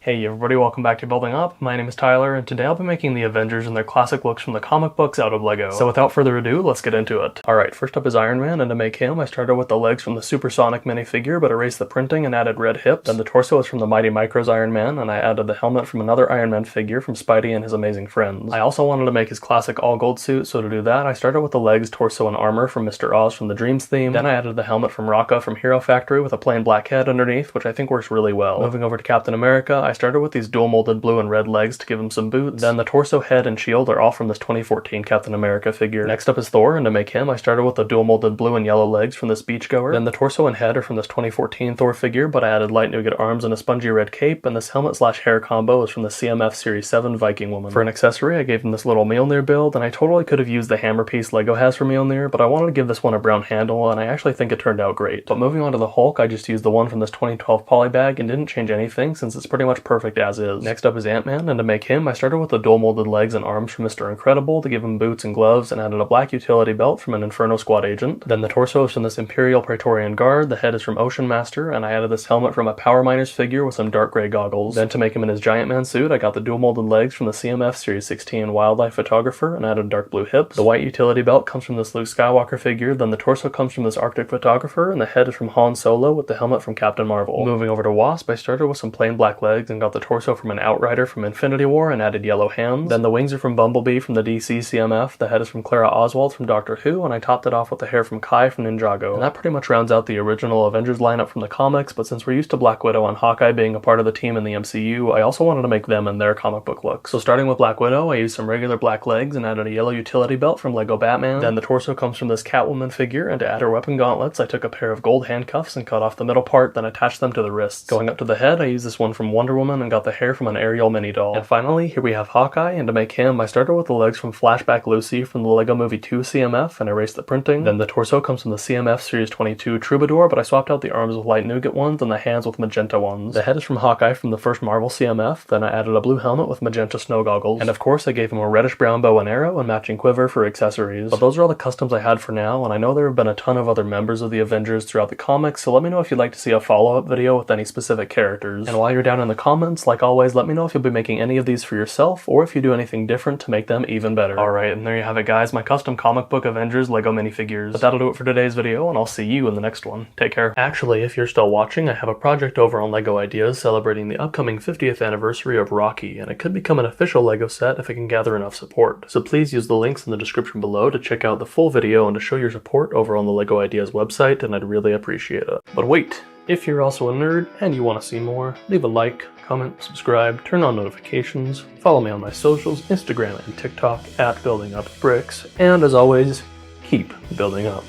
Hey everybody, welcome back to Building Up. My name is Tyler, and today I'll be making the Avengers and their classic looks from the comic books out of LEGO. So without further ado, let's get into it. Alright, first up is Iron Man, and to make him, I started with the legs from the Supersonic minifigure, but erased the printing and added red hips. Then the torso is from the Mighty Micros Iron Man, and I added the helmet from another Iron Man figure from Spidey and his amazing friends. I also wanted to make his classic all-gold suit, so to do that, I started with the legs, torso, and armor from Mr. Oz from the Dreams theme. Then I added the helmet from Rocka from Hero Factory with a plain black head underneath, which I think works really well. Moving over to Captain America, I started with these dual molded blue and red legs to give him some boots. Then the torso, head, and shield are all from this 2014 Captain America figure. Next up is Thor, and to make him, I started with the dual molded blue and yellow legs from this Beachgoer. Then the torso and head are from this 2014 Thor figure, but I added light nougat arms and a spongy red cape, and this helmet slash hair combo is from the CMF Series 7 Viking Woman. For an accessory, I gave him this little Mjolnir build, and I totally could have used the hammer piece LEGO has for Mjolnir, but I wanted to give this one a brown handle, and I actually think it turned out great. But moving on to the Hulk, I just used the one from this 2012 polybag and didn't change anything since it's pretty much perfect as is. Next up is Ant-Man, and to make him, I started with the dual molded legs and arms from Mr. Incredible to give him boots and gloves, and added a black utility belt from an Inferno Squad agent. Then the torso is from this Imperial Praetorian Guard, the head is from Ocean Master, and I added this helmet from a Power Miners figure with some dark gray goggles. Then to make him in his Giant Man suit, I got the dual molded legs from the CMF Series 16 Wildlife Photographer and added dark blue hips. The white utility belt comes from this Luke Skywalker figure, then the torso comes from this Arctic Photographer, and the head is from Han Solo with the helmet from Captain Marvel. Moving over to Wasp, I started with some plain black legs and got the torso from an Outrider from Infinity War and added yellow hands. Then the wings are from Bumblebee from the DC CMF, the head is from Clara Oswald from Doctor Who, and I topped it off with the hair from Kai from Ninjago. And that pretty much rounds out the original Avengers lineup from the comics, but since we're used to Black Widow and Hawkeye being a part of the team in the MCU, I also wanted to make them in their comic book look. So starting with Black Widow, I used some regular black legs and added a yellow utility belt from Lego Batman. Then the torso comes from this Catwoman figure, and to add her weapon gauntlets, I took a pair of gold handcuffs and cut off the middle part, then attached them to the wrists. Going up to the head, I used this one from Wonder Woman and got the hair from an Ariel mini doll. And finally, here we have Hawkeye, and to make him, I started with the legs from Flashback Lucy from the Lego Movie 2 CMF and erased the printing. Then the torso comes from the CMF Series 22 Troubadour, but I swapped out the arms with light nougat ones and the hands with magenta ones. The head is from Hawkeye from the first Marvel CMF, then I added a blue helmet with magenta snow goggles. And of course, I gave him a reddish brown bow and arrow and matching quiver for accessories. But those are all the customs I had for now, and I know there have been a ton of other members of the Avengers throughout the comics, so let me know if you'd like to see a follow-up video with any specific characters. And while you're down in the comments, like always, let me know if you'll be making any of these for yourself, or if you do anything different to make them even better. Alright, and there you have it guys, my custom comic book Avengers LEGO minifigures. But that'll do it for today's video, and I'll see you in the next one. Take care. Actually, if you're still watching, I have a project over on LEGO Ideas celebrating the upcoming 50th anniversary of Rocky, and it could become an official LEGO set if it can gather enough support. So please use the links in the description below to check out the full video and to show your support over on the LEGO Ideas website, and I'd really appreciate it. But wait! If you're also a nerd and you want to see more, leave a like, comment, subscribe, turn on notifications, follow me on my socials, Instagram and TikTok @BuildingUpBricks, and as always, keep building up.